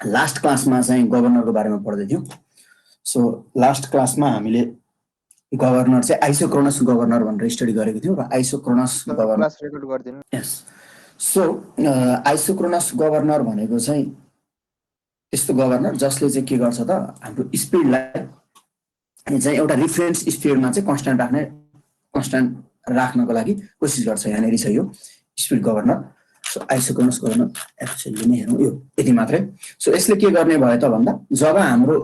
Last क्लासमा चाहिँ गभर्नरको बारेमा पढ्दै थियौँ। सो लास्ट क्लासमा हामीले गभर्नर चाहिँ आइसोक्रोनस गभर्नर भनेर स्टडी गरेको थियौँ र आइसोक्रोनस गभर्नर क्लास रेकर्ड गर्दिनु। यस। सो आइसोक्रोनस गभर्नर भनेको चाहिँ त्यस्तो गभर्नर जसले चाहिँ के गर्छ त हाम्रो स्पिडलाई चाहिँ एउटा रिफरेन्स स्पिडमा चाहिँ कन्स्ट्यान्ट राख्नको लागि कोसिस गर्छ। यहाँनिर छ यो speed governor. So isochronous governor actually नै हेरौँ यो यति मात्रै। सो यसले के गर्ने भयो त भन्दा जब हाम्रो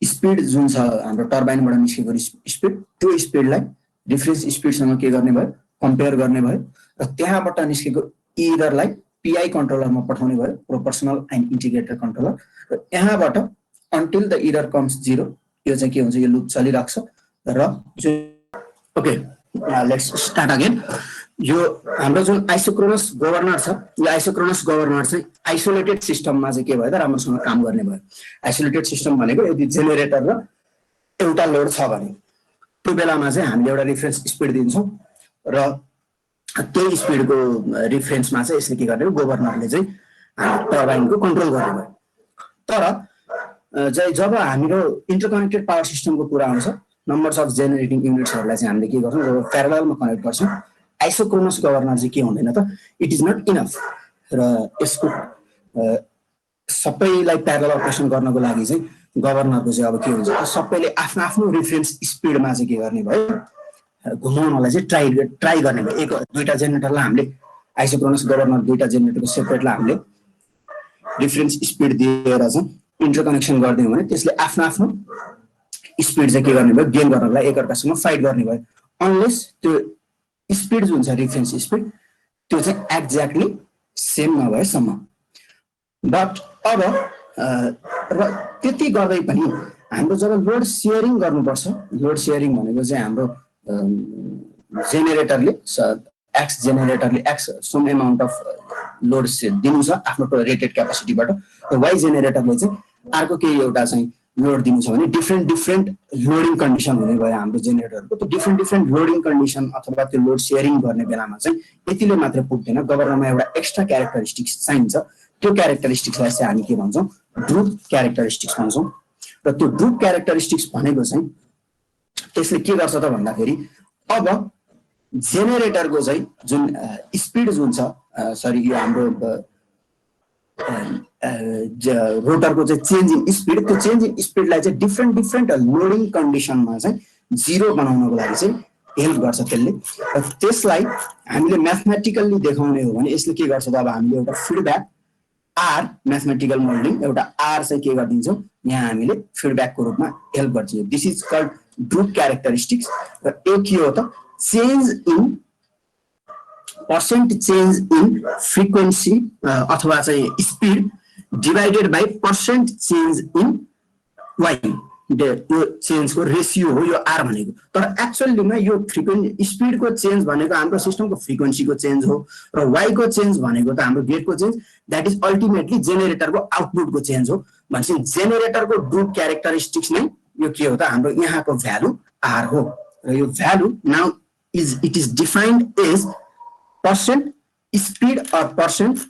स्पिड जुन छ हाम्रो टर्बाइनबाट निस्केको स्पिड त्यो स्पिडलाई रिफरेन्स स्पिडसँग के गर्ने भयो कम्पेयर गर्ने भयो र त्यहाँबाट निस्केको इररलाई पीआई कन्ट्रोलरमा पठाउने भयो, प्रोपोर्सनल एन्ड इन्टिग्रेटेड कन्ट्रोलर। र यहाँबाट अन्टिल द इरर कम्स 0 यो चाहिँ के हुन्छ यो लुप चलिरहेको छ र ओके लेट्स स्टार्ट अगेन। यो हाम्रो जुन आइसोक्रोनस गभर्नर छ यो आइसोक्रोनस गभर्नर चाहिँ आइसोलेटेड सिस्टममा चाहिँ के भयो त राम्रोसँग काम गर्ने भयो। आइसोलेटेड सिस्टम भनेको यदि जेनेरेटर र एउटा लोड छ भने त्यो बेलामा चाहिँ हामीले एउटा रिफरेन्स स्पिड दिन्छौँ र त्यही स्पिडको रिफरेन्समा चाहिँ यसले के गर्ने हो गभर्नरले चाहिँ टर्बाइनको कन्ट्रोल गर्ने भयो। तर जब हाम्रो इन्टरकनेक्टेड पावर सिस्टमको कुरा आउँछ नम्बर्स अफ जेनेरेटिङ युनिट्सहरूलाई चाहिँ हामीले के गर्छौँ जब प्यारललमा कनेक्ट गर्छौँ आइसोक्रोनस गभर्नर चाहिँ के हुँदैन त इट इज नट इनफ। र यसको सबैलाई प्यारलल अपरेसन गर्नको लागि चाहिँ गभर्नरको चाहिँ अब के हुन्छ सबैले आफ्नो आफ्नो रिफरेन्स स्पिडमा चाहिँ के गर्ने भयो घुमाउनलाई चाहिँ ट्राई गर्ने भयो। एक दुईटा जेनेरेटरलाई हामीले आइसोक्रोनस गभर्नर दुईटा जेनेरेटरको सेपरेटलाई हामीले रिफरेन्स स्पिड दिएर चाहिँ इन्टरकनेक्सन गरिदियौँ भने त्यसले आफ्नो आफ्नो स्पिड चाहिँ के गर्ने भयो गेन गर्नलाई एकअर्कासँग फाइट गर्ने भयो। अनलेस त्यो स्पिड जुन छ रिफरेन्स स्पिड त्यो चाहिँ एक्ज्याक्टली सेम नभएसम्म। बट अब र त्यति गर्दै पनि हाम्रो जब लोड सेयरिङ गर्नुपर्छ, लोड सेयरिङ भनेको चाहिँ हाम्रो जेनेरेटरले एक्स जेनेरेटरले X some amount of load दिनु छ आफ्नो रेटेड क्यापासिटीबाट र वाइ जेनेरेटरले चाहिँ अर्को केही एउटा चाहिँ लोड दिनु छ भने डिफ्रेन्ट लोडिङ कन्डिसन हुने भयो हाम्रो जेनेरेटरको। त्यो डिफ्रेन्ट लोडिङ कन्डिसन अथवा त्यो लोड सेयरिङ गर्ने बेलामा चाहिँ यतिले मात्र पुग्दैन, गभर्नरमा एउटा एक्स्ट्रा क्यारेक्टरिस्टिक्स चाहिन्छ। त्यो क्यारेक्टरिस्टिक्सलाई चाहिँ हामी के भन्छौँ ड्रुप क्यारेक्टरिस्टिक्स भन्छौँ। र त्यो ड्रुप क्यारेक्टरिस्टिक्स भनेको चाहिँ त्यसले के गर्छ त भन्दाखेरि अब जेनेरेटरको चाहिँ जुन स्पिड जुन छ सरी यो हाम्रो रोटरको चाहिँ चेन्ज इन स्पिड त्यो चेन्ज इन स्पिडलाई चाहिँ डिफ्रेन्ट लोडिङ कन्डिसनमा चाहिँ 0 बनाउनको लागि चाहिँ हेल्प गर्छ त्यसले। र त्यसलाई हामीले म्याथमेटिकल्ली देखाउने हो भने यसले के गर्छ त अब हामीले एउटा फिडब्याक आर म्याथमेटिकल मोडलिङ एउटा आर चाहिँ के गरिदिन्छौँ यहाँ हामीले फिडब्याकको रूपमा हेल्प गर्छ। This is called droop characteristics. र यो के हो त change in percent change in frequency अथवा चाहिँ speed divided by percent change in Y यो चेन्जको रेसियो हो यो आर भनेको। तर एक्चुअलीमा यो फ्रिक्वेन्सी स्पिडको चेन्ज भनेको हाम्रो सिस्टमको फ्रिक्वेन्सीको चेन्ज हो र वाइको चेन्ज भनेको त हाम्रो गेटको चेन्ज द्याट इज अल्टिमेटली जेनेरेटरको आउटपुटको चेन्ज हो। भनेपछि जेनेरेटरको ड्रुप क्यारेक्टरिस्टिक्स नै यो के हो त हाम्रो यहाँको भ्यालु आर हो। र यो value now it is defined as percent speed or percent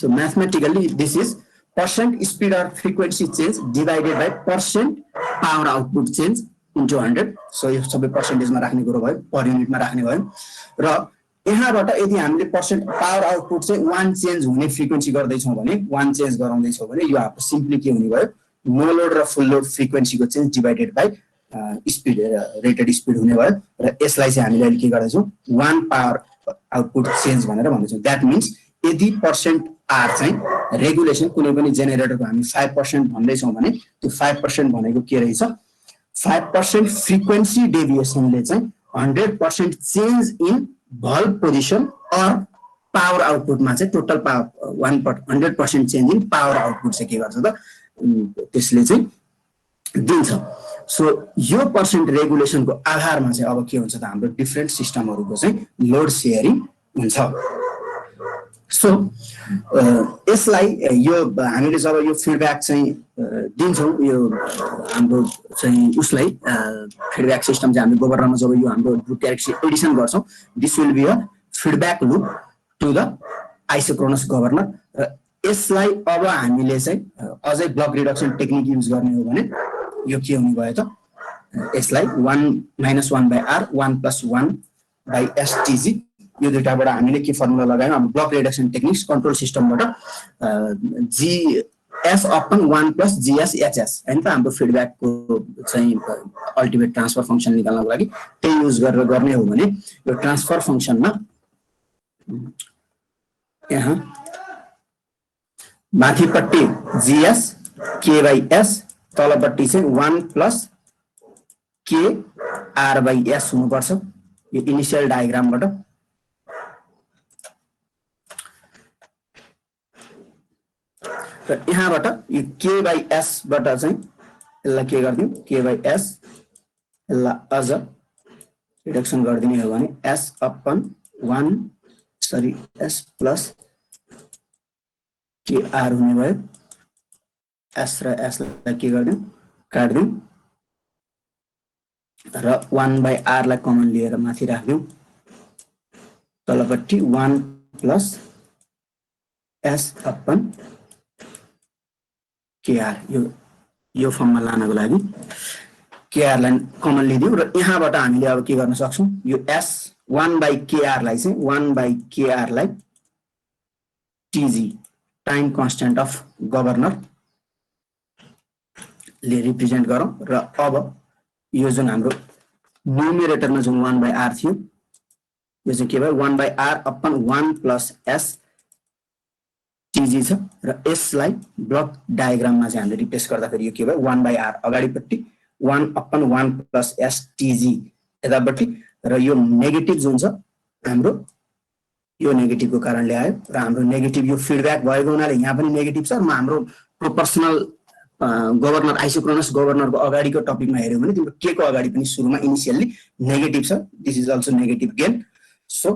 so mathematically this is percent speed or frequency change divided by percent power output change into 100. so यो सबै पर्सेन्टेजमा राख्ने कुरो भयो पर युनिटमा राख्ने भयो। र यहाँबाट यदि हामीले पर्सेन्ट पावर आउटपुट चाहिँ 1 चेन्ज हुने फ्रिक्वेन्सी गर्दैछौँ भने 1 चेन्ज गराउँदैछौँ भने यो हाम्रो सिम्पली के हुने भयो नो लोड र फुल लोड फ्रिक्वेन्सीको change divided by speed rated speed हुने भयो। र यसलाई चाहिँ हामीले अहिले के गर्दैछौँ 1 पावर आउटपुट चेन्ज भनेर भन्दैछौँ। द्याट मिन्स यदि पर्सेन्ट आर चाहिँ रेगुलेसन कुनै पनि जेनेरेटरको हामी 5% भन्दैछौँ भने त्यो 5% भनेको के रहेछ 5% फ्रिक्वेन्सी डेभिएसनले चाहिँ 100% change in valve position or power आउटपुटमा चाहिँ total power 100% change in power output चाहिँ के गर्छ त त्यसले चाहिँ दिन्छ। सो यो पर्सेन्ट रेगुलेसनको आधारमा चाहिँ अब के हुन्छ त हाम्रो डिफ्रेन्ट सिस्टमहरूको चाहिँ लोड सेयरिङ हुन्छ। सो यसलाई यो हामीले जब यो फिडब्याक चाहिँ दिन्छौँ यो हाम्रो चाहिँ उसलाई फिडब्याक सिस्टम चाहिँ हामी गभर्नरमा जब यो हाम्रो ड्रुप क्यारेक्टरिस्टिक्स एडिसन गर्छौँ this will be a feedback loop to the isochronous governor. र यसलाई अब हामीले चाहिँ अझै ब्लक रिडक्सन टेक्निक युज गर्ने हो भने यो के हुने भयो त, यसलाई 1 - 1/r 1 + 1/stg यो दुईटाबाट हामीले के फर्मुला लगायौँ, हाम्रो ब्लक रिडक्सन टेक्निक्स कन्ट्रोल सिस्टमबाट gf अपन 1 + gshs हैन त, हाम्रो फिडब्याकको चाहिँ अल्टिमेट ट्रान्सफर फंक्सन निकाल्नको लागि त्यही युज गरेर गर्ने हो भने यो ट्रान्सफर फंक्सनमा यहाँ माथिपट्टि gs k/s तलपट्टि चाहिँ 1 + k/r/s हुनुपर्छ यो इनिशियल डायग्रामबाट। र यहाँबाट यो k/s बाट चाहिँ यसलाई के गर्दियौ, k/s यसलाई अझ रिडक्सन गरिदिने हो भने s upon 1 sorry s plus kr हुने भयो। s र s लाई के गर्दियौ, काट्दियौ र 1/r लाई कमन लिएर माथि राख्दियौ। तलपट्टि 1 + s अपन kr यो फर्ममा लानको लागि kr लाई कमन लिदियौ। र यहाँबाट हामीले अब के गर्न सक्छौं, यो s 1/kr लाई चाहिँ 1/kr लाई tg time constant of governor ले रिप्रेजेन्ट गरौँ। र अब यो जुन हाम्रो न्युमेरेटरमा जुन 1/r थियो यो चाहिँ के भयो, 1/r अपन 1 + s tg छ। र यसलाई ब्लक डायग्राममा चाहिँ हामीले रिप्लेस गर्दाखेरि यो के भयो, 1/r अगाडिपट्टि 1 अपन 1 + s tg यतापट्टि, र यो नेगेटिभ जुन छ हाम्रो यो नेगेटिभको कारणले आयो। र हाम्रो नेगेटिभ यो फिडब्याक भएको हुनाले यहाँ पनि नेगेटिभ छ। म हाम्रो प्रोपोर्सनल गभर्नर आइसोक्रोनस गभर्नरको अगाडिको टपिकमा हेर्यो भने तिम्रो के को अगाडि पनि सुरुमा इनिशियली नेगेटिभ छ। This is also negative gain. So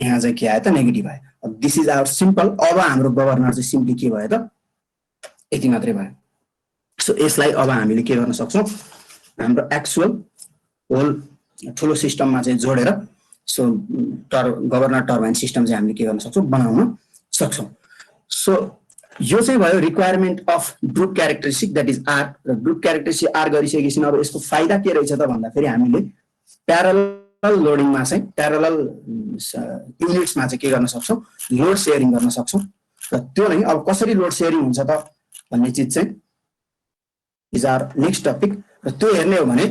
यहाँ चाहिँ के आयो त, नेगेटिभ आयो। This is our simple. अब हाम्रो गभर्नर चाहिँ सिम्पली के भयो त, यति मात्रै भयो। सो यसलाई अब हामीले के गर्न सक्छौं, हाम्रो एक्चुअल होल ठुलो सिस्टममा चाहिँ जोडेर सो गभर्नर टर्बाइन सिस्टम चाहिँ हामीले के गर्न सक्छौं, बनाउन सक्छौं। सो यो चाहिँ भयो requirement of group characteristic that is R. र ग्रुप क्यारेक्टरिस्टिक आर गरिसकेपछि अब यसको फाइदा के रहेछ त भन्दाखेरि हामीले प्यारलल लोडिङमा चाहिँ प्यारलल युनिट्समा चाहिँ के गर्न सक्छौं, लोड शेयरिङ गर्न सक्छौं। र त्यो नै अब कसरी लोड शेयरिङ हुन्छ त भन्ने चीज चाहिँ इज आवर नेक्स्ट टपिक। र त्यो हेर्ने हो भने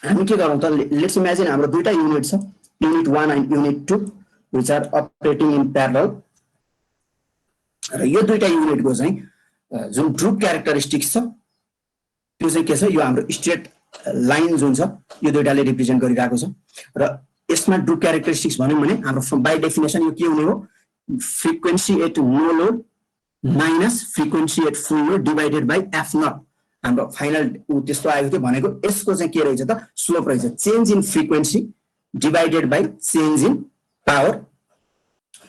हामी के गरौँ त, लेट्स इमेजिन हाम्रो दुईटा युनिट छ, unit 1 and unit 2 which are operating in parallel. र यो दुईटा युनिटको चाहिँ जुन ग्रुप क्यारेक्टरिस्टिक्स छ त्यो चाहिँ के छ, यो हाम्रो स्ट्रेट लाइन जुन छ यो दुईटाले रिप्रेजेन्ट गरिरहेको छ। र यसमा ग्रुप क्यारेक्टरिस्टिक्स भन्यौं भने हाम्रो बाइ डेफिनेसन यो के हुने हो, frequency at no load minus frequency at full load divided by F naught. हाम्रो फाइनल त्यस्तो आएको थियो भनेको यसको चाहिँ के रहेछ त, स्लोप रहेछ, change in frequency divided by change in power.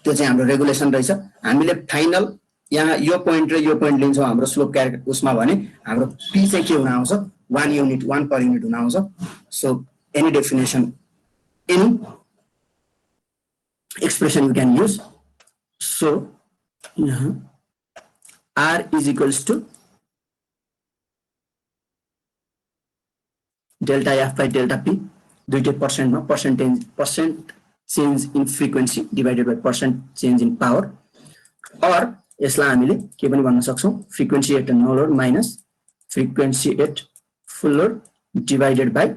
त्यो चाहिँ हाम्रो रेगुलेसन रहेछ। हामीले फाइनल यहाँ यो पोइन्ट र यो पोइन्ट लिन्छौँ हाम्रो स्लोप क्यारेक्टर उसमा भने हाम्रो पी चाहिँ के हुन आउँछ, 1 युनिट 1 पर युनिट हुन आउँछ। So any definition any expression you can use. So यहाँ R is equals to delta F by delta P, दुईटै पर्सेन्टमा percent change in frequency divided by percent change in power. और यसलाई हामीले के पनि भन्न सक्छौं, frequency at no load minus frequency at full load divided by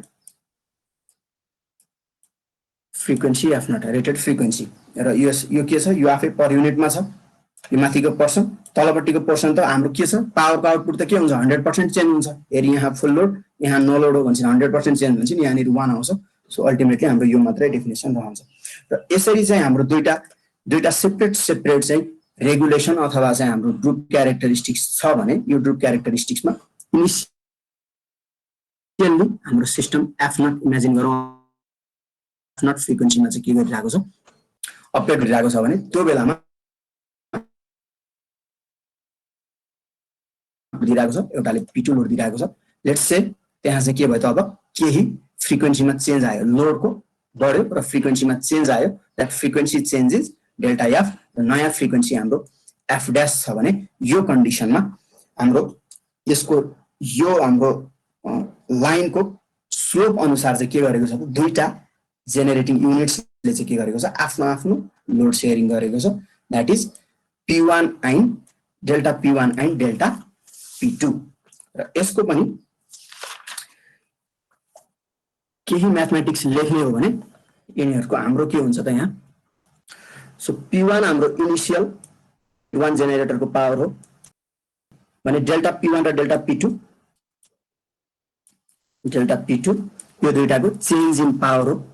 frequency F naught, rated frequency. र यो के छ, यो आफै पर युनिटमा छ। यो माथिको पोर्सन, तलपट्टिको पोर्सन त हाम्रो के छ, पावरको आउटपुट त के हुन्छ, 100% चेन्ज हुन्छ। हेरि यहाँ फुल लोड यहाँ नो लोड हो भने 100% चेन्ज हुन्छ नि, यहाँनिर 1 आउँछ। सो अल्टिमेटली हाम्रो यो मात्रै डेफिनेसन रहन्छ। र यसरी चाहिँ हाम्रो दुईटा सेपरेट चाहिँ रेगुलेसन अथवा चाहिँ हाम्रो ग्रुप क्यारेक्टरिस्टिक्स छ भने यो ग्रुप क्यारेक्टरिस्टिक्समा इनिसियली हाम्रो सिस्टम एफ नट इमेजिन गरौँ, एफ नट फ्रिक्वेन्सीमा चाहिँ के गरिरहेको छ, अपडेट गरिरहेको छ भने त्यो बेलामा दिइरहेको छ, एउटाले P2 लोड दिइरहेको छ। लेट्स से त्यहाँ चाहिँ के भयो त, अब केही फ्रिक्वेन्सीमा चेन्ज आयो लोडको, बढ्यो र फ्रिक्वेन्सीमा चेन्ज आयो, that frequency changes delta F, र नयाँ फ्रिक्वेन्सी हाम्रो एफ ड्यास छ भने यो कन्डिसनमा हाम्रो यसको यो हाम्रो लाइनको स्लोप अनुसार चाहिँ के गरेको छ त दुईटा जेनेरेटिङ युनिट्सले चाहिँ के गरेको छ आफ्नो आफ्नो लोड सेयरिङ गरेको छ, द्याट इज P1 आइन डेल्टा P1 आइन डेल्टा P2। र यसको पनि केही म्याथमेटिक्स लेख्ने हो भने यिनीहरूको हाम्रो के हुन्छ त यहाँ, सो P1 हाम्रो इनिसियल P1 जेनेरेटरको पावर हो भने डेल्टा P1 र डेल्टा P2 यो दुईटाको चेन्ज इन पावर हो,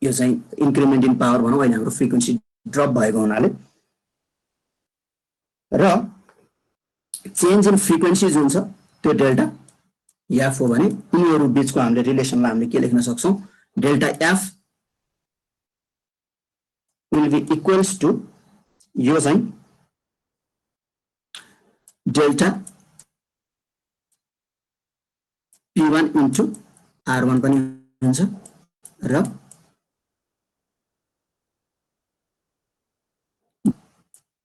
यो चाहिँ इन्क्रिमेन्ट इन पावर भनौँ, अहिले हाम्रो फ्रिक्वेन्सी ड्रप भएको हुनाले, र चेन्ज इन फ्रिक्वेन्सी जुन छ त्यो डेल्टा एफ हो भने यिनीहरू बीचको हामीले रिलेसनलाई हामीले के लेख्न सक्छौँ, delta F will be equals to यो चाहिँ डेल्टा P1 इन्टु R1 पनि हुन्छ र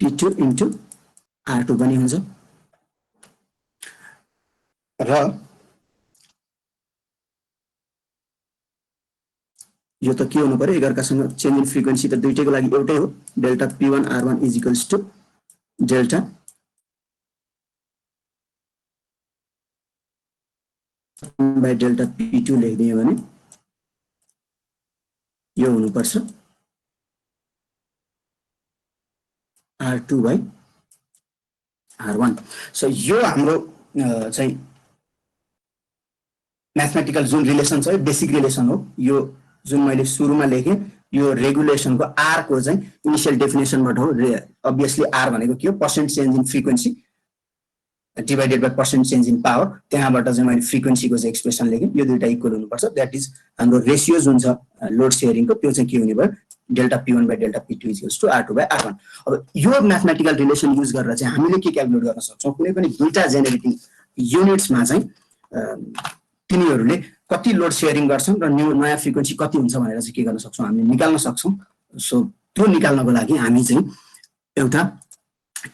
P2 इन्टु R2 पनि हुन्छ, र यो त के हुनु पर्यो एकअर्कासँग चेन्ज इन फ्रिक्वेन्सी त दुईटैको लागि एउटै हो, delta P1 R1 is equals to delta by delta P2 लेखिदियो भने यो हुनुपर्छ R2 बाई R1। सो यो हाम्रो चाहिँ म्याथमेटिकल जुन रिलेसन छ बेसिक रिलेसन हो, यो जुन मैले सुरुमा लेखेँ यो रेगुलेसनको आर को चाहिँ इनिशियल डेफिनेसनबाट हो। अभियसली आर भनेको के हो, percent change in frequency divided by percent change in power, त्यहाँबाट चाहिँ मैले फ्रिक्वेन्सीको चाहिँ एक्सप्रेसन लेखेँ, यो दुईटा इक्वल हुनुपर्छ, द्याट इज हाम्रो रेसियो जुन छ लोड सेयरिङको त्यो चाहिँ के हुने भयो delta P1 by delta P2 equals to R2 by R1। अब यो म्याथमेटिकल रिलेसन युज गरेर चाहिँ हामीले के क्यालकुलेट गर्न सक्छौँ, कुनै पनि दुईटा जेनेरेटिङ युनिट्समा चाहिँ तिनीहरूले कति लोड सेयरिङ गर्छन् र नयाँ फ्रिक्वेन्सी कति हुन्छ भनेर चाहिँ के गर्न सक्छौँ, हामीले निकाल्न सक्छौँ। सो त्यो निकाल्नको लागि हामी चाहिँ एउटा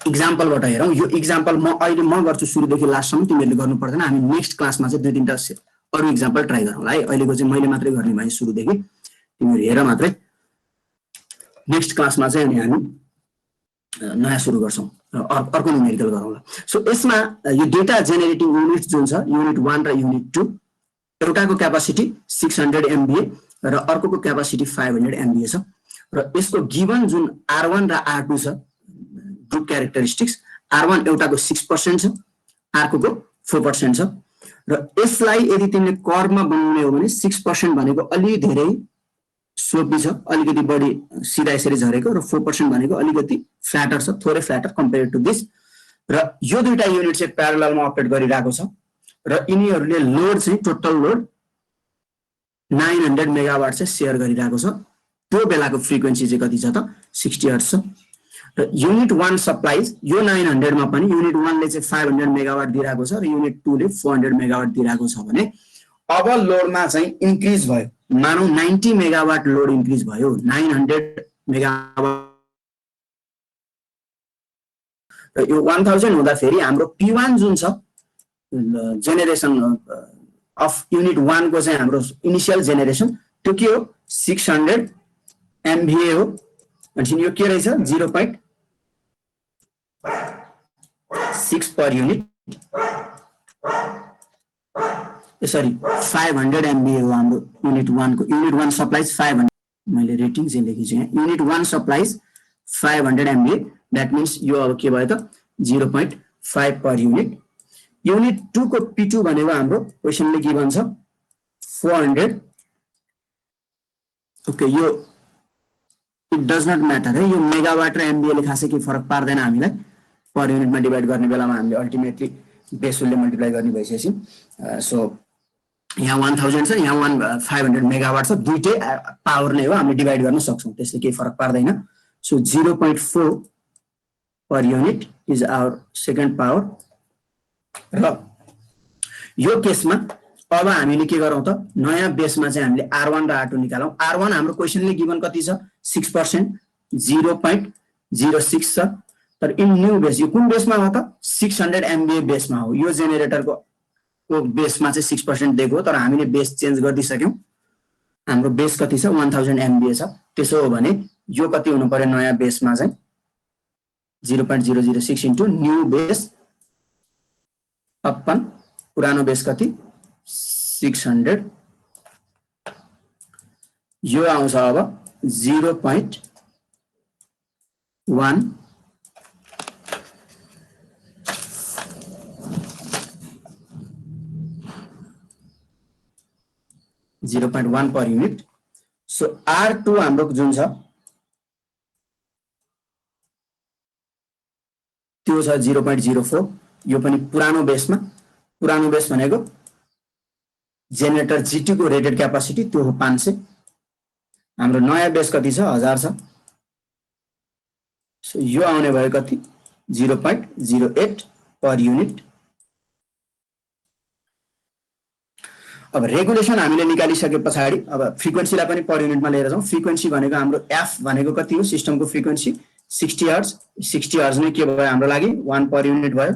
इक्जाम्पलबाट हेरौँ। यो इक्जाम्पल अहिले म गर्छु सुरुदेखि लास्टसम्म, तिमीहरूले गर्नु पर्दैन, हामी नेक्स्ट क्लासमा चाहिँ दुई तिनवटा अरू इक्जाम्पल ट्राई गरौँला है। अहिलेको चाहिँ मैले मात्रै गर्ने भएँ सुरुदेखि, तिमीहरू हेर मात्रै, नेक्स्ट क्लासमा चाहिँ अनि हामी नयाँ सुरु गर्छौँ र अर्को न्युमेरिकल गरौँला। सो यसमा यो डेटा जेनेरेटिङ युनिट जुन छ युनिट 1 र युनिट 2, एउटाको क्यापासिटी 600 MVA र अर्कोको क्यापासिटी 500 MVA छ, र यसको गिभन जुन R1 र R2 छ ग्रुप क्यारेक्टरिस्टिक्स, R1 एउटाको 6% छ, अर्कोको 4% छ, र यसलाई यदि तिमीले कर्वमा बनाउने हो भने 6% भनेको अलि धेरै स्लोपी छ, अलिकति बढी सिधा यसरी झरेको, र 4% भनेको अलिकति फ्ल्याटर छ, थोरै फ्ल्याटर कम्पेयर टु दिस। र यो दुईटा युनिट चाहिँ प्यारललमा अपरेट गरिरहेको छ र यिनीहरूले लोड चाहिँ टोटल लोड 900 मेगावाट चाहिँ सेयर गरिरहेको छ। त्यो बेलाको फ्रिक्वेन्सी चाहिँ कति छ त 60 हर्ट्ज छ, र युनिट 1 सप्लाइज यो 900 मा पनि युनिट 1 ले चाहिँ 500 मेगावाट दिइरहेको छ र युनिट 2 ले 400 मेगावाट दिइरहेको छ भने अब लोडमा चाहिँ इन्क्रिज भयो, मानौ 90 मेगावाट लोड इन्क्रिज भयो, 900 मेगावाट र यो 1000 हुँदाखेरि हाम्रो P1 जुन छ जेनेरेसन अफ युनिट 1 को चाहिँ हाम्रो इनिशियल जेनेरेसन त्यो के हो 600 MVA हो, अनि यो के रहेछ 0.6 पर युनिट, सरी 500 MVA हो हाम्रो युनिट 1 को। युनिट 1 सप्लाइज 500, मैले रेटिङ चाहिँ लेखेको छु यहाँ, unit 1 supplies 500 MVA, that means यो अब के भयो त 0.5 पर युनिट। युनिट 2 को P2 भनेको हाम्रो क्वेसनले गिभन छ 400, ओके यो इट डज नट म्याटर है, यो मेगावाट र MVA ले खासै केही फरक पार्दैन हामीलाई, पर युनिटमा डिभाइड गर्ने बेलामा हामीले अल्टिमेटली बेसले मल्टिप्लाई गर्ने भइसकेपछि। सो यहाँ 1000 छ, यहाँ 500 मेगावाट छ, दुईटै पावर नै हो, हामीले डिभाइड गर्न सक्छौँ, त्यसले केही फरक पार्दैन। So 0.4 per unit is our second power. र यो केसमा अब हामीले के गरौँ त नयाँ बेसमा चाहिँ हामीले R1 र R2 निकालौँ। R1 हाम्रो क्वेशनले गिभन कति छ 6%, 0.06 छ। तर इन न्यू बेस यो कुन बेसमा हो त 600 MVA बेसमा हो। यो जेनेरेटरको बेसमा चाहिँ 6% दिएको हो, तर हामीले बेस चेन्ज गरिदिसक्यौँ। हाम्रो बेस कति छ 1000 MVA छ। त्यसो हो भने यो कति हुनु पर्यो नयाँ बेसमा चाहिँ 0.006 इन्टु न्यू बेस अपन पुरानो बेस कति 600, यो आउँछ अब 0.1 0.1 पर युनिट। सो R2 हाम्रो जुन छ त्यो छ 0.04, यो पनि पुरानो बेसमा। पुरानो बेस भनेको जेनेरेटर G2 को रेटेड क्यापासिटी त्यो हो 500। हाम्रो नयाँ बेस कति छ 1000 छ। सो यो आउने भयो कति 0.08 पर युनिट। अब रेगुलेसन हामीले निकालिसके पछाडि अब फ्रिक्वेन्सीलाई पनि पर युनिटमा लिएर जाउँ। फ्रिक्वेन्सी भनेको हाम्रो एफ भनेको कति हो सिस्टमको फ्रिक्वेन्सी 60 हर्ट्ज। 60 हर्ट्ज नै के भयो हाम्रो लागि 1 पर युनिट भयो।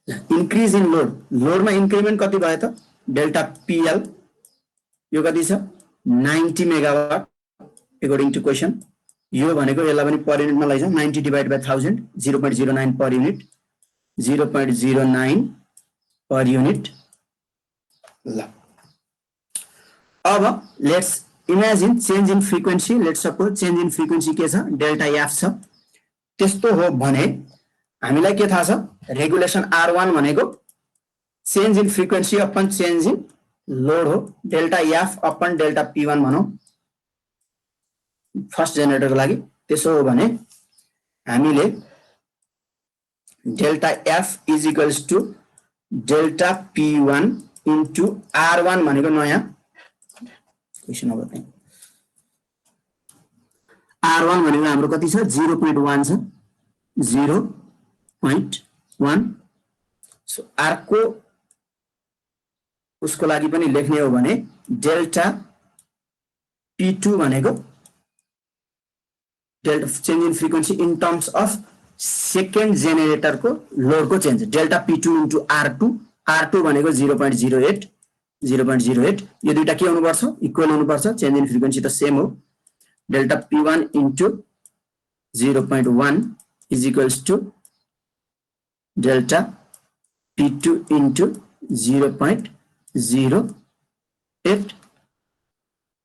इन्क्रिज इन लोड, लोडमा इन्क्रिमेन्ट कति भयो त डेल्टा PL, यो कति छ 90 मेगावाट अकॉर्डिंग टु क्वेशन। यो भनेको यसलाई पनि पर युनिटमा लैजाउँ 90 divide by 1000 0.09 per unit, 0.09 per unit. ल अब let's imagine change in frequency. Let's suppose change in frequency के छ डेल्टा एफ छ। त्यस्तो हो भने हामीलाई के थाहा छ रेगुलेसन R1 भनेको change in frequency upon change in load हो। Delta F upon delta P1 भनौँ फर्स्ट जेनेरेटरको लागि। त्यसो हो भने हामीले delta F is equals to delta P1 into R1 भनेको नयाँ क्वेशन अब त्यही R1 भनेको हाम्रो कति छ 0.1 छ 0.1। सो अर्को उसको लागि पनि लेख्ने हो भने डेल्टा P2 भनेको delta change in frequency in terms of second जेनेरेटरको लोडको change delta P2 into R2 भनेको 0.08 यो दुईटा के हुनुपर्छ इक्वल हुनुपर्छ। चेन्ज इन फ्रिक्वेन्सी त सेम हो। Delta P1 into 0.1 is equals to delta P2 into 0.08।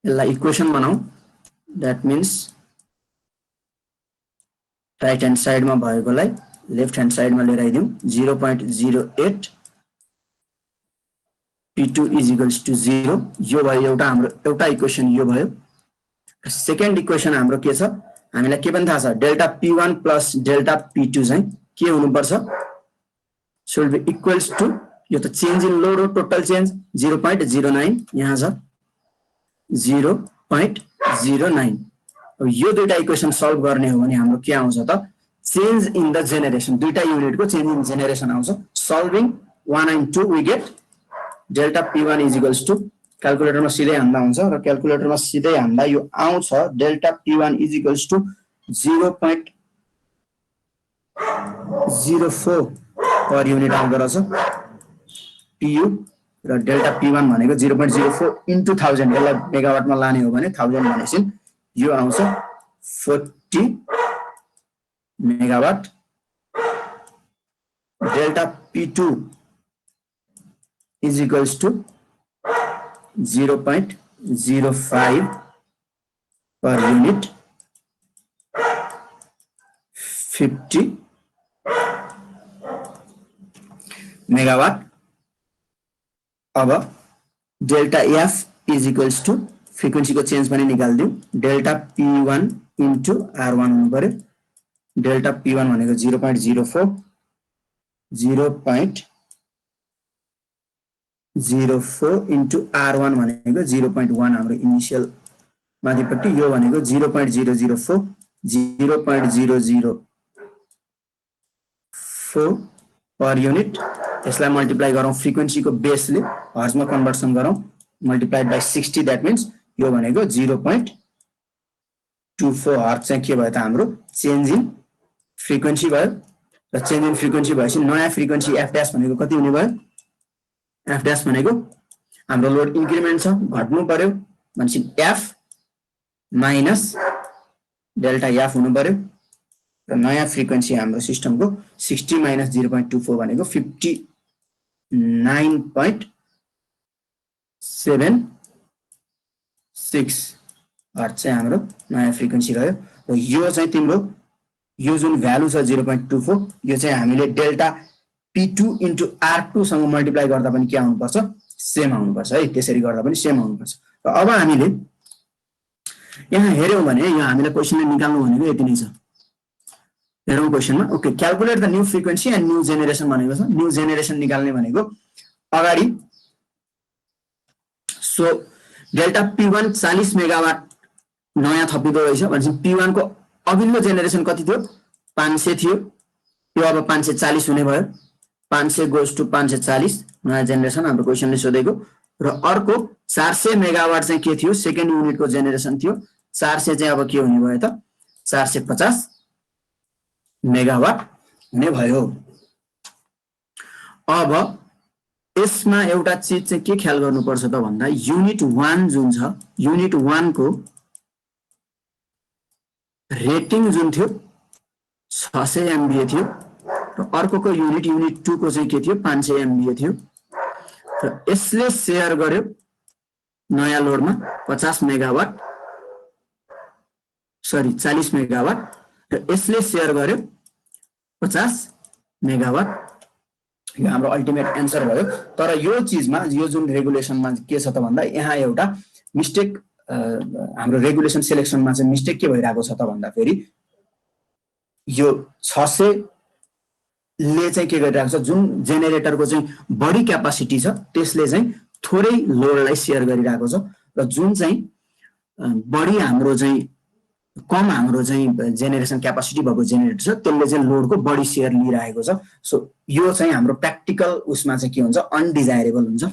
यसलाई इक्वेसन बनाऊ। द्याट मिन्स राइट ह्यान्ड साइडमा भएकोलाई लेफ्ट ह्यान्ड साइडमा लिएर आइदिउँ। 0.08 P2 इज इक्वल्स टु 0। यो भयो एउटा हाम्रो एउटा इक्वेसन यो भयो। सेकेन्ड इक्वेसन हाम्रो के छ हामीलाई के पनि थाहा छ delta P1 plus delta P2 चाहिँ के हुनुपर्छ शुड बी इक्वल्स टु यो त चेन्ज इन लोड हो टोटल चेन्ज 0.09 यहाँ छ 0.09। अब यो दुईटा इक्वेसन सल्भ गर्ने हो भने हाम्रो के आउँछ त चेन्ज इन द जेनेरेसन दुईटा युनिटको चेन्ज इन जेनेरेसन आउँछ। Solving 1 and 2 we get delta P1 is equals to क्याल्कुलेटरमा सिधै हान्दा हुन्छ र क्याल्कुलेटरमा सिधै हान्दा यो आउँछ delta P1 is equals to 0.04 per unit आउँदो रहेछ PU र डेल्टा P1 भनेको 0.04 इन्टु 1000 यसलाई मेगावाटमा लाने हो भने 1000 भनेपछि यो आउँछ 40 megawatt. Delta P2 is equals to 0.05 per unit 50 megawatt। अब delta F is equals to frequency को चेन्ज पनि निकाल्दिउँ। डेल्टा P1 इन्टु R1 हुनु पर्यो। डेल्टा P1 भनेको 0.04 इन्टु R1 भनेको 0.1 हाम्रो इनिशियल माथिपट्टि यो भनेको 0.004 पर युनिट यसलाई मल्टिप्लाई गरौँ फ्रिक्वेन्सीको बेसले हर्जमा कन्भर्सन गरौँ मल्टिप्लाइड बाइ 60 द्याट मिन्स यो भनेको 0.24 हर्ज चाहिँ के भयो त हाम्रो चेन्ज इन फ्रिक्वेन्सी भयो र चेन्ज इन फ्रिक्वेन्सी भएपछि नयाँ फ्रिक्वेन्सी एफ ड्यास भनेको कति हुने भयो एफ ड्यास भनेको हाम्रो लोड इन्क्रिमेन्ट छ घट्नु पर्यो भनेपछि एफ माइनस डेल्टा एफ हुनु पर्यो र नयाँ फ्रिक्वेन्सी हाम्रो सिस्टमको 60 माइनस 0.24 भनेको 59.76 हर्ज चाहिँ हाम्रो नयाँ फ्रिक्वेन्सी रह्यो र यो चाहिँ तिम्रो यो जुन भ्यालु छ 0.24 यो चाहिँ हामीले डेल्टा P2 इन्टु R2 सँग मल्टिप्लाई गर्दा पनि के आउनुपर्छ सेम आउनुपर्छ है त्यसरी गर्दा पनि सेम आउनुपर्छ र अब हामीले यहाँ हेर्यौं भने यहाँ हामीले क्वेशनले निकाल्नु भनेको यति नै छ हेरौं क्वेशनमा okay calculate the new frequency and new generation भनेको छ न्यू जेनेरेसन निकाल्ने भनेको अगाडि सो डेल्टा P1 40 मेगावाट नयाँ थपिदो रहेछ भनेपछि P1 को अघिल्लो जेनेरेसन कति थियो 500 थियो यो अब 540 हुने भयो 500 गोज टु 540 नयाँ जेनेरेसन हाम्रो क्वेशनले सोधेको र अर्को 400 मेगावाट चाहिँ के थियो सेकेन्ड युनिटको जेनेरेसन थियो 400 चाहिँ अब के हुने भयो त 450 मेगावाट हुने भयो अब यसमा एउटा चीज चाहिँ के ख्याल गर्नुपर्छ त भन्दा युनिट 1 जुन छ युनिट 1 को रेटिङ जुन थियो 600 MVA थियो र अर्कोको युनिट 2 को चाहिँ के थियो 500 MVA थियो र यसले शेयर गर्यो नयाँ लोडमा 50 मेगावाट सरी 40 मेगावाट र यसले शेयर गर्यो 50 मेगावाट यो हाम्रो अल्टिमेट एन्सर भयो तर यो चीजमा यो जुन रेगुलेसनमा के छ त भन्दा यहाँ एउटा मिस्टेक हाम्रो रेगुलेसन सिलेक्सनमा चाहिँ मिस्टेक के भइराको छ त भन्दा फेरि यो 600 ले चाहिँ के गरिरहेको छ जुन जेनेरेटरको चाहिँ बढी क्यापासिटी छ त्यसले चाहिँ थोरै लोडलाई शेयर गरिरहेको छ र जुन चाहिँ बढी हाम्रो चाहिँ कम हाम्रो चाहिँ जेनेरेसन क्यापासिटी भएको जेनेरेटर छ त्यसले चाहिँ लोडको बढी शेयर लिइरहेको छ सो यो चाहिँ हाम्रो प्र्याक्टिकल उसमा चाहिँ के हुन्छ अनडिजायरेबल हुन्छ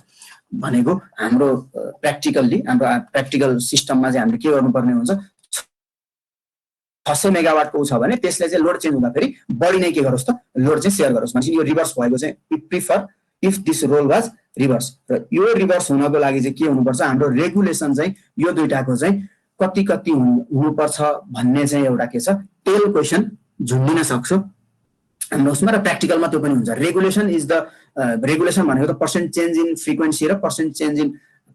भनेको हाम्रो प्र्याक्टिकल सिस्टममा चाहिँ हामीले के गर्नुपर्ने हुन्छ 600 मेगावाटको छ भने त्यसले चाहिँ लोड चेन्ज हुँदाखेरि बढी नै के गरोस् त लोड चाहिँ शेयर गरोस् भनेपछि यो रिभर्स भएको चाहिँ prefer if this role was reverse र यो रिभर्स हुनको लागि चाहिँ के हुनुपर्छ हाम्रो रेगुलेसन चाहिँ यो दुईटाको चाहिँ कति कति हुनुपर्छ भन्ने चाहिँ एउटा के छ टेल क्वेशन झुन्डिन सक्छ हाम्रो उसमा र प्र्याक्टिकलमा त्यो पनि हुन्छ रेगुलेसन इज द रेगुलेसन भनेको त पर्सेन्ट चेन्ज इन फ्रिक्वेन्सी र percent change in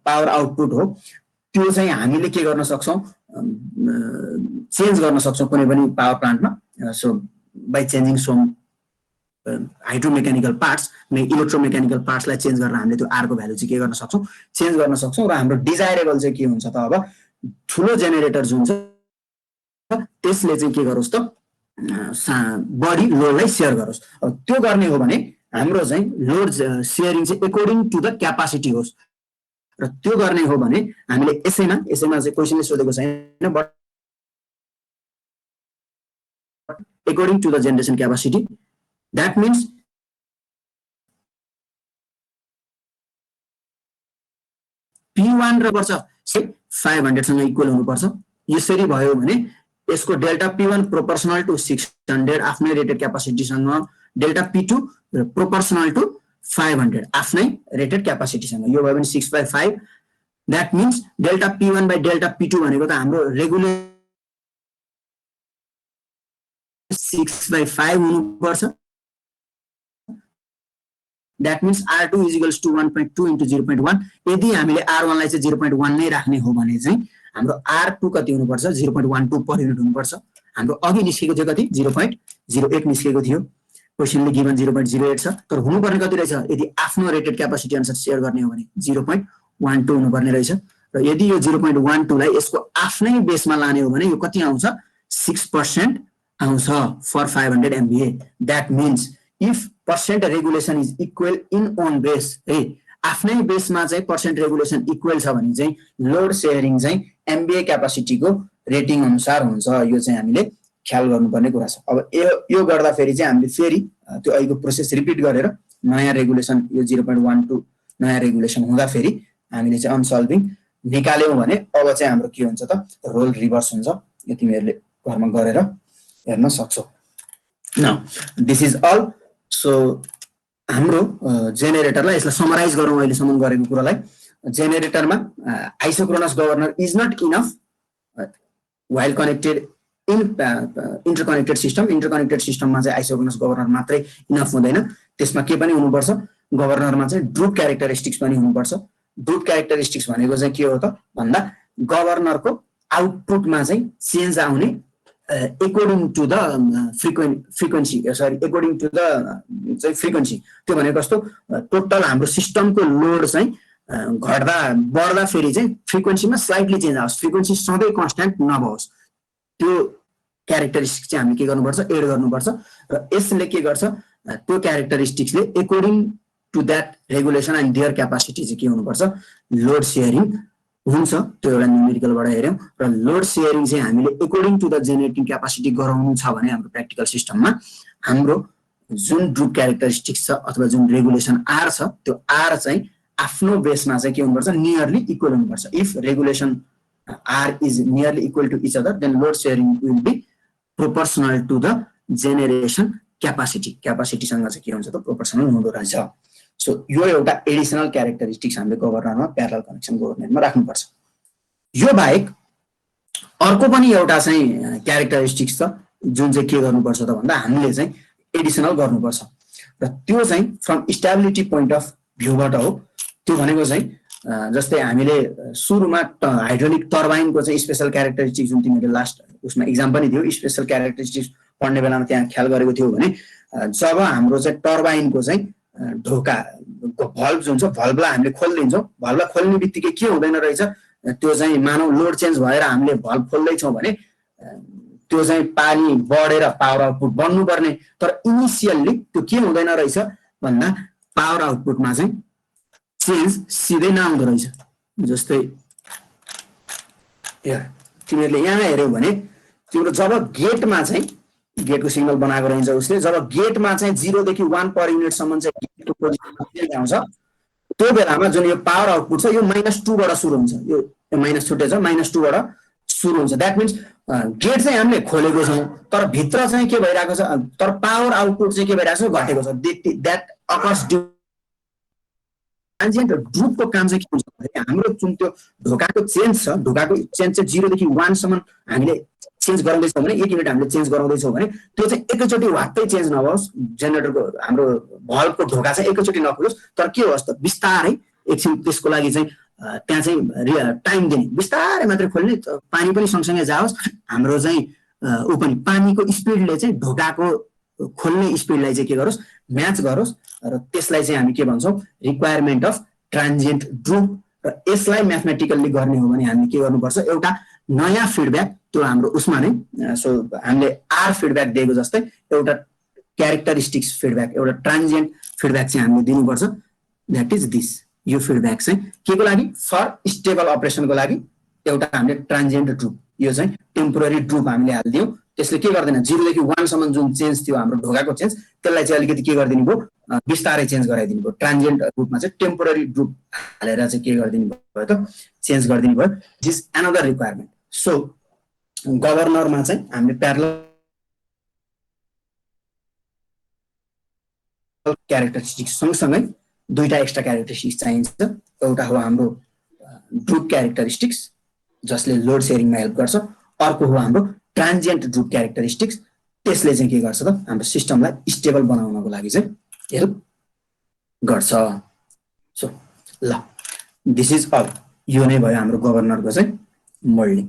power output हो त्यो चाहिँ हामीले के गर्न सक्छौं चेन्ज गर्न सक्छौं कुनै पनि पावर प्लान्टमा so by changing some hydromechanical parts electromechanical पार्ट्सलाई चेन्ज गरेर हामीले त्यो आर को भ्यालु चाहिँ के गर्न सक्छौं चेन्ज गर्न सक्छौं र हाम्रो डिजायरेबल चाहिँ के हुन्छ त अब ठुलो जेनेरेटर जुन छ त्यसले चाहिँ के गरोस् त बढी लोडलाई शेयर गरोस् अब त्यो गर्ने हो भने हाम्रो चाहिँ लोड शेयरिङ चाहिँ अकॉर्डिङ टु द क्यापासिटी होस् र त्यो गर्ने हो भने हामीले यसैमा चाहिँ क्वेशनले सोधेको छैन but according to the generation capacity that means P1 र वर्ष 500 सँग इक्वल हुनुपर्छ यसरी भयो भने यसको डेल्टा P1 प्रोपोर्शनल टु 600 आफ्नै रेटेड क्यापासिटी सँग डेल्टा P2 प्रोपोर्शनल टु 500 आफ्नै रेटेड क्यापासिटी सँग यो भयो भने 6/5 that means delta P1 by delta P2 भनेको त हाम्रो रेगुलर 6/5 हुनुपर्छ that means R2 is equals to 1.2 into 0.1 यदि हामीले R1 लाई चाहिँ 0.1 नै राख्ने हो भने चाहिँ हाम्रो R2 कति हुनुपर्छ 0.12 पर युनिट हुनुपर्छ हाम्रो अघि निस्केको थियो कति 0.08 निस्केको थियो क्वेशनले गिवन 0.08 छ तर हुनुपर्ने कति रहेछ यदि आफ्नो रेटेड क्यापासिटी अनुसार शेयर गर्ने हो भने 0.12 हुनुपर्ने रहेछ र यदि यो 0.12 लाई यसको आफ्नै बेसमा लाने हो भने यो कति आउँछ 6% आउँछ for 500 MVA that means if percent regulation is equal in on base है आफ्नै बेसमा चाहिँ पर्सेन्ट रेगुलेसन इक्वल छ भने चाहिँ लोड शेयरिङ चाहिँ MVA क्यापासिटी को रेटिङ अनुसार हुन्छ यो चाहिँ हामीले ख्याल गर्नुपर्ने कुरा छ अब यो गर्दा फेरि चाहिँ हामीले फेरि त्यो अहिलेको प्रोसेस रिपिट गरेर नयाँ रेगुलेसन यो 0.12 नयाँ रेगुलेसन हुँदाखेरि हामीले चाहिँ अनसल्भिङ निकाल्यौँ भने अब चाहिँ हाम्रो के हुन्छ त रोल रिभर्स हुन्छ। यो तिमीहरूले घरमा गरेर हेर्न सक्छौ। Now this is all. So हाम्रो जेनेरेटरलाई यसलाई समराइज गरौँ अहिलेसम्म गरेको कुरालाई। जेनेरेटरमा isochronous governor is not enough while connected in interconnected system. इन्टरकनेक्टेड सिस्टममा चाहिँ आइसोक्रोनस गभर्नर मात्रै इनफ हुँदैन, त्यसमा के पनि हुनुपर्छ, गभर्नरमा चाहिँ ड्रुप क्यारेक्टरिस्टिक्स पनि हुनुपर्छ। ड्रुप क्यारेक्टरिस्टिक्स भनेको चाहिँ के हो त भन्दा गभर्नरको आउटपुटमा चाहिँ चेन्ज आउने according to the frequency according to the चाहिँ फ्रिक्वेन्सी। त्यो भनेको कस्तो टोटल हाम्रो सिस्टमको लोड चाहिँ घट्दा बढ्दा फेरि चाहिँ फ्रिक्वेन्सीमा स्लाइटली चेन्ज आओस्, फ्रिक्वेन्सी सधैँ कन्स्ट्यान्ट नभओस्। त्यो क्यारेक्टरिस्टिक्स चाहिँ हामी के गर्नुपर्छ, एड गर्नुपर्छ। र यसले के गर्छ, त्यो क्यारेक्टरिस्टिक्सले according to that regulation and their capacity चाहिँ के हुनुपर्छ, लोड सेयरिङ हुन्छ। त्यो एउटा न्युमेरिकलबाट हेर्यौँ। र लोड सेयरिङ चाहिँ हामीले according to the generating capacity गराउनु छ भने हाम्रो प्र्याक्टिकल सिस्टममा हाम्रो जुन ड्रुप क्यारेक्टरिस्टिक्स छ अथवा जुन रेगुलेसन आर छ, त्यो आर चाहिँ आफ्नो बेसमा चाहिँ के हुनुपर्छ, नियरली इक्वल हुनुपर्छ। If regulation R is nearly equal to each other then load sharing will be proportional to the generation capacity. क्यापासिटीसँग चाहिँ के हुन्छ त प्रोपोर्सनल हुँदो रहेछ। सो यो एउटा एडिसनल क्यारेक्टरिस्टिक्स हामीले गभर्नरमा प्यारलल कनेक्सन गभर्नमेन्टमा राख्नुपर्छ। यो बाहेक अर्को पनि एउटा चाहिँ क्यारेक्टरिस्टिक्स छ जुन चाहिँ के गर्नुपर्छ त भन्दा हामीले चाहिँ एडिसनल गर्नुपर्छ। र त्यो चाहिँ फ्रम स्टेबिलिटी पोइन्ट अफ भ्यूबाट हो। त्यो भनेको चाहिँ जस्तै हामीले सुरुमा हाइड्रोलिक टर्बाइनको चाहिँ स्पेशल क्यारेक्टरिस्टिक्स जुन तिमीले लास्ट उसमा इक्जाम पनि दियो, स्पेशल क्यारेक्टरिस्टिक्स पढ्ने बेलामा त्यहाँ ख्याल गरेको थियो भने जब हाम्रो चाहिँ टर्बाइनको चाहिँ ढोका भल्भ जुन छ भल्भलाई हामीले खोलिदिन्छौँ, भल्भलाई खोल्ने बित्तिकै के हुँदैन रहेछ, त्यो चाहिँ मानव लोड चेन्ज भएर हामीले भल्भ खोल्दैछौँ भने त्यो चाहिँ पानी बढेर पावर आउटपुट बन्नुपर्ने, तर इनिसियल्ली त्यो के हुँदैन रहेछ भन्दा पावर आउटपुटमा चाहिँ चेन्ज सिधै नआउँदो रहेछ। जस्तै तिमीहरूले यहाँ हेऱ्यौ भने तिम्रो जब गेटमा चाहिँ गेटको सिग्नल बनाएको रहन्छ उसले, जब गेटमा चाहिँ 0 देखि 1 पर युनिटसम्म चाहिँ गेटको पोजिसन आउँछ, त्यो बेलामा जुन यो पावर आउटपुट छ यो -2 बाट सुरु हुन्छ। यो माइनस छुट्टै छ, -2 बाट सुरु हुन्छ। द्याट मिन्स गेट चाहिँ हामीले खोलेको छौँ तर भित्र चाहिँ के भइरहेको छ, तर पावर आउटपुट चाहिँ के भइरहेको छ, घटेको छ। द्याट अकर्स ड्यु ट्रान्जिएन्ट ड्रुपको काम चाहिँ के हुन्छ भन्दाखेरि हाम्रो जुन त्यो ढोकाको चेन्ज छ, ढोकाको चेन्ज चाहिँ 0 देखि 1 सम्म हामीले चेन्ज गराउँदैछौँ भने 1 युनिट हामीले चेन्ज गराउँदैछौँ भने त्यो चाहिँ एकैचोटि वात्तै चेन्ज नहोस्, जेनेरेटरको हाम्रो भल्भको ढोका चाहिँ एकैचोटि नखुलोस्, तर के होस् त बिस्तारै एकछिन त्यसको लागि चाहिँ त्यहाँ चाहिँ टाइम दिने, बिस्तारै मात्रै खोल्ने, पानी पनि सँगसँगै जाओस्, हाम्रो चाहिँ ऊ पनि पानीको स्पिडले चाहिँ ढोकाको खोल्ने स्पिडलाई चाहिँ के गरोस्, म्याच गरोस्। र त्यसलाई चाहिँ हामी के भन्छौँ, रिक्वायरमेन्ट अफ ट्रान्जिएन्ट ड्रुप। र यसलाई म्याथमेटिकल्ली गर्ने हो भने हामीले के गर्नुपर्छ, एउटा नयाँ फिडब्याक त्यो हाम्रो उसमा नै सो हामीले आर फिडब्याक दिएको जस्तै एउटा क्यारेक्टरिस्टिक्स फिडब्याक, एउटा ट्रान्जिएन्ट फिडब्याक चाहिँ हामीले दिनुपर्छ। That is this. यो फिडब्याक चाहिँ के को लागि, फर स्टेबल अपरेसनको लागि एउटा हामीले ट्रान्जिएन्ट ड्रुप, यो चाहिँ टेम्पोररी ड्रुप हामीले हालिदियौँ। त्यसले के गर्दैन, 0 देखि 1 सम्म जुन चेन्ज थियो हाम्रो ढोकाको चेन्ज, त्यसलाई चाहिँ अलिकति के गरिदिनु भयो, बिस्तारै चेन्ज गराइदिनु भयो। ट्रान्जिएन्ट ड्रुपमा चाहिँ टेम्पोररी ड्रुप हालेर चाहिँ के गरिदिनु भयो त, चेन्ज गरिदिनु भयो। This another requirement. सो गभर्नरमा चाहिँ हामीले प्यारलल क्यारेक्टरिस्टिक्स सँगसँगै दुईटा एक्स्ट्रा क्यारेक्टरिस्टिक्स चाहिन्छ। एउटा हो हाम्रो ड्रुप क्यारेक्टरिस्टिक्स जसले लोड सेयरिङमा हेल्प गर्छ, अर्को हो हाम्रो ट्रान्जिएन्ट ड्रुप क्यारेक्टरिस्टिक्स, त्यसले चाहिँ के गर्छ त हाम्रो सिस्टमलाई स्टेबल बनाउनको लागि चाहिँ हेल्प गर्छ। सो ल दिस इज अल। यो नै भयो हाम्रो गभर्नरको चाहिँ मोल्डिङ।